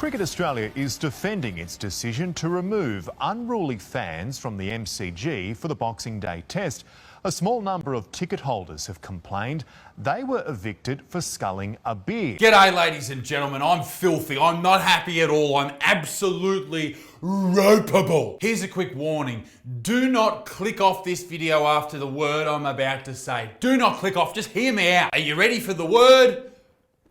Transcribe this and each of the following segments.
Cricket Australia is defending its decision to remove unruly fans from the MCG for the Boxing Day test. A small number of ticket holders have complained they were evicted for sculling a beer. G'day ladies and gentlemen, I'm filthy, I'm not happy at all, I'm absolutely ropeable. Here's a quick warning, do not click off this video after the word I'm about to say. Do not click off, just hear me out. Are you ready for the word?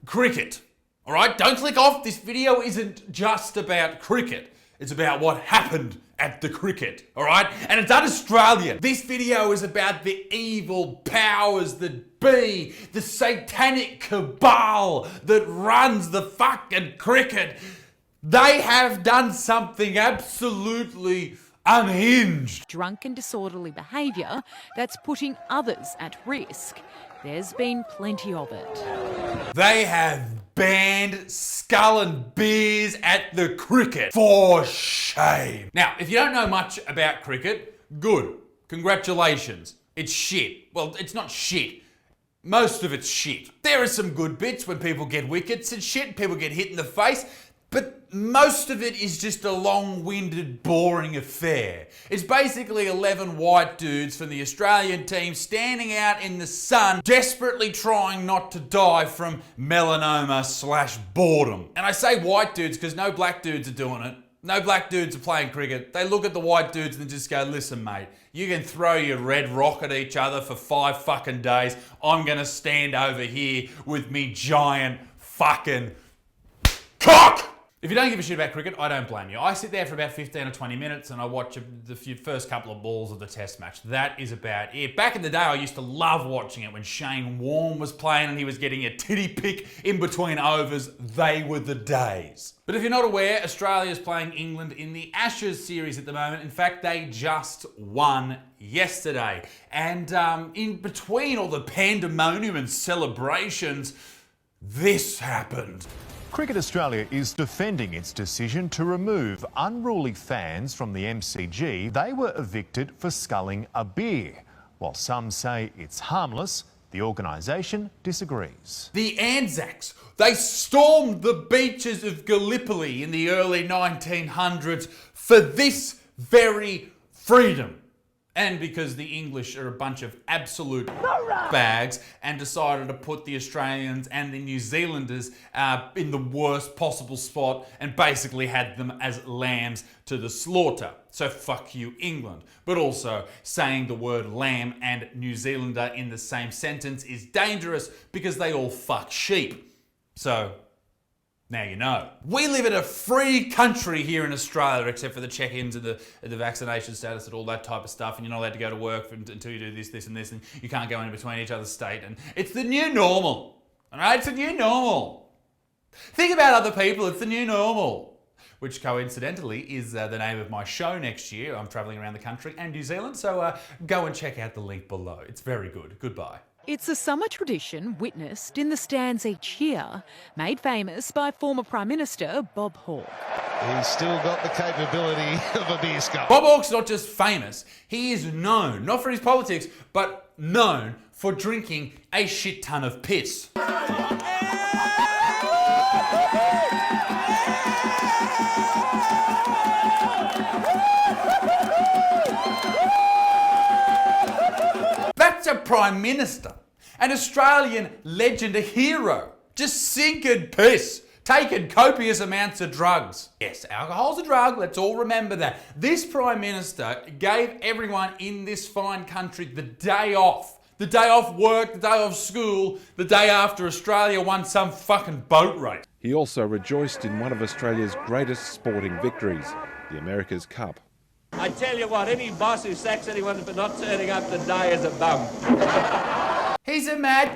Cricket. Alright, don't click off, this video isn't just about cricket, it's about what happened at the cricket, alright? And it's un-Australian. This video is about the evil powers that be, the satanic cabal that runs the fucking cricket. They have done something absolutely unhinged. Drunk and disorderly behaviour that's putting others at risk. There's been plenty of it. They have banned skull and beers at the cricket. For shame. Now, if you don't know much about cricket, good. Congratulations. It's shit. Well, it's not shit. Most of it's shit. There are some good bits when people get wickets and shit, people get hit in the face, but most of it is just a long-winded, boring affair. It's basically 11 white dudes from the Australian team standing out in the sun, desperately trying not to die from melanoma/boredom. And I say white dudes because no black dudes are doing it. No black dudes are playing cricket. They look at the white dudes and just go, listen mate, you can throw your red rock at each other for 5 fucking days. I'm gonna stand over here with me giant fucking cock! If you don't give a shit about cricket, I don't blame you. I sit there for about 15 or 20 minutes and I watch the first couple of balls of the test match. That is about it. Back in the day, I used to love watching it when Shane Warne was playing and he was getting a titty pick in between overs. They were the days. But if you're not aware, Australia's playing England in the Ashes series at the moment. In fact, they just won yesterday. And in between all the pandemonium and celebrations, this happened. Cricket Australia is defending its decision to remove unruly fans from the MCG. They were evicted for sculling a beer. While some say it's harmless, the organisation disagrees. The Anzacs, they stormed the beaches of Gallipoli in the early 1900s for this very freedom. And because the English are a bunch of absolute bags and decided to put the Australians and the New Zealanders in the worst possible spot and basically had them as lambs to the slaughter. So fuck you, England. But also, saying the word lamb and New Zealander in the same sentence is dangerous because they all fuck sheep. So, now you know. We live in a free country here in Australia, except for the check-ins and the vaccination status and all that type of stuff, and you're not allowed to go to work until you do this, this and this, and you can't go in between each other's state, and it's the new normal. Alright, it's the new normal. Think about other people, it's the new normal. Which coincidentally is the name of my show next year. I'm travelling around the country and New Zealand, so go and check out the link below. It's very good. Goodbye. It's a summer tradition witnessed in the stands each year, made famous by former Prime Minister Bob Hawke. He's still got the capability of a beer scull. Bob Hawke's not just famous, he is known, not for his politics, but known for drinking a shit ton of piss. That's a Prime Minister, an Australian legend, a hero, just sinking piss, taking copious amounts of drugs. Yes, alcohol's a drug, let's all remember that. This Prime Minister gave everyone in this fine country the day off. The day off work, the day off school, the day after Australia won some fucking boat race. He also rejoiced in one of Australia's greatest sporting victories, the America's Cup. I tell you what, any boss who sacks anyone for not turning up today is a bum. He's a mad.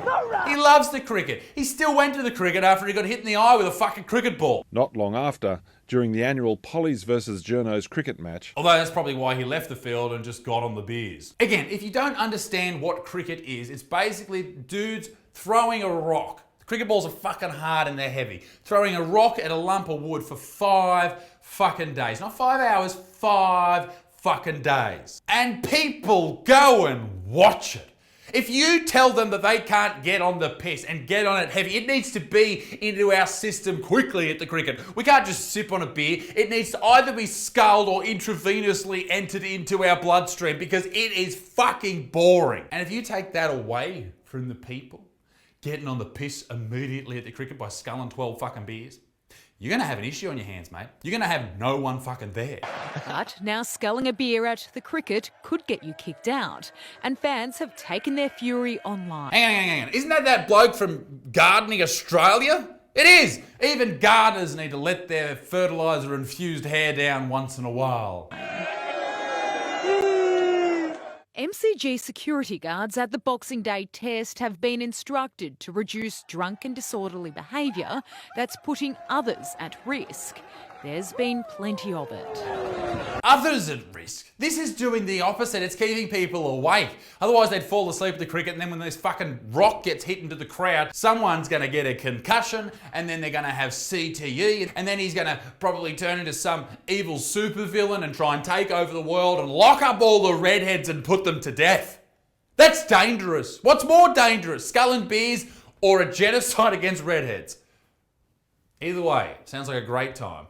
He loves the cricket. He still went to the cricket after he got hit in the eye with a fucking cricket ball. Not long after, during the annual Pollies versus Journos cricket match. Although that's probably why he left the field and just got on the beers. Again, if you don't understand what cricket is, it's basically dudes throwing a rock. The cricket balls are fucking hard and they're heavy. Throwing a rock at a lump of wood for 5 fucking days. Not 5 hours, 5 fucking days. And people go and watch it. If you tell them that they can't get on the piss and get on it heavy, it needs to be into our system quickly at the cricket. We can't just sip on a beer. It needs to either be sculled or intravenously entered into our bloodstream because it is fucking boring. And if you take that away from the people getting on the piss immediately at the cricket by sculling 12 fucking beers, you're going to have an issue on your hands, mate. You're going to have no one fucking there. But now sculling a beer at the cricket could get you kicked out, and fans have taken their fury online. Hang on. Isn't that bloke from Gardening Australia? It is! Even gardeners need to let their fertiliser-infused hair down once in a while. MCG security guards at the Boxing Day test have been instructed to reduce drunk and disorderly behaviour that's putting others at risk. There's been plenty of it. Others at risk? This is doing the opposite. It's keeping people awake. Otherwise they'd fall asleep at the cricket, and then when this fucking rock gets hit into the crowd, someone's going to get a concussion, and then they're going to have CTE, and then he's going to probably turn into some evil supervillain and try and take over the world and lock up all the redheads and put them to death. That's dangerous. What's more dangerous, sculling beers or a genocide against redheads? Either way, sounds like a great time.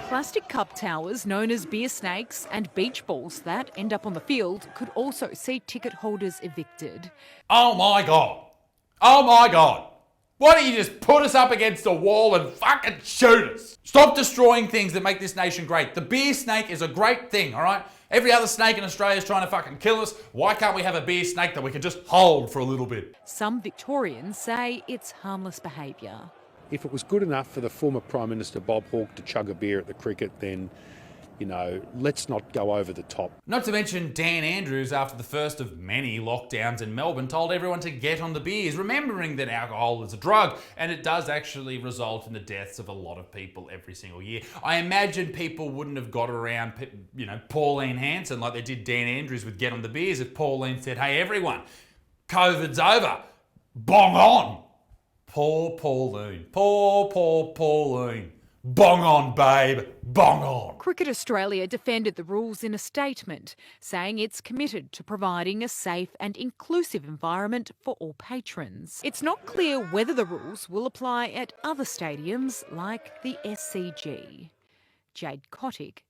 Plastic cup towers known as beer snakes and beach balls that end up on the field could also see ticket holders evicted. Oh my God. Oh my God. Why don't you just put us up against a wall and fucking shoot us? Stop destroying things that make this nation great. The beer snake is a great thing, all right? Every other snake in Australia is trying to fucking kill us. Why can't we have a beer snake that we can just hold for a little bit? Some Victorians say it's harmless behaviour. If it was good enough for the former Prime Minister Bob Hawke to chug a beer at the cricket, then, let's not go over the top. Not to mention Dan Andrews, after the first of many lockdowns in Melbourne, told everyone to get on the beers, remembering that alcohol is a drug and it does actually result in the deaths of a lot of people every single year. I imagine people wouldn't have got around, Pauline Hanson like they did Dan Andrews with Get on the Beers if Pauline said, hey everyone, COVID's over, bong on. Poor Pauline. Poor Pauline. Bong on, babe. Bong on. Cricket Australia defended the rules in a statement, saying it's committed to providing a safe and inclusive environment for all patrons. It's not clear whether the rules will apply at other stadiums like the SCG. Jade Kotick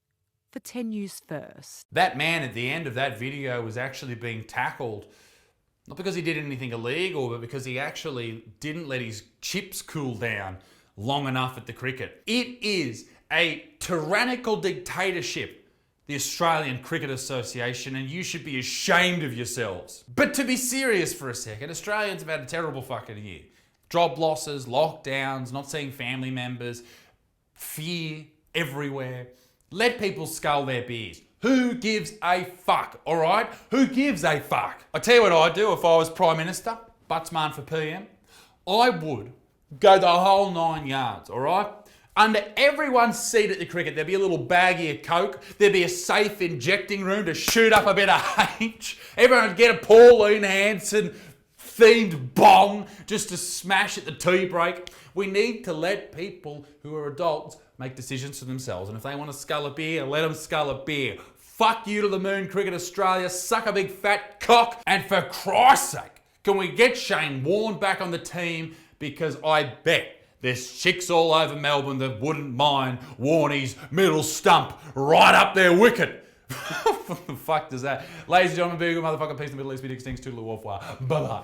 for 10 News First. That man at the end of that video was actually being tackled. Not because he did anything illegal, but because he actually didn't let his chips cool down long enough at the cricket. It is a tyrannical dictatorship, the Australian Cricket Association, and you should be ashamed of yourselves. But to be serious for a second, Australians have had a terrible fucking year. Job losses, lockdowns, not seeing family members, fear everywhere. Let people scull their beers. Who gives a fuck, all right? Who gives a fuck? I tell you what I'd do if I was Prime Minister, Buttsman for PM. I would go the whole 9 yards, all right? Under everyone's seat at the cricket, there'd be a little baggie of Coke. There'd be a safe injecting room to shoot up a bit of H. Everyone would get a Pauline Hanson themed bong just to smash at the tea break. We need to let people who are adults make decisions for themselves. And if they want to scull a beer, let them scull a beer. Fuck you to the moon, Cricket Australia. Suck a big fat cock. And for Christ's sake, can we get Shane Warne back on the team? Because I bet there's chicks all over Melbourne that wouldn't mind Warney's middle stump right up their wicket. What the fuck does that? Ladies and gentlemen, be a good motherfucking peace in the Middle East. Be extinct to the war. Bye-bye.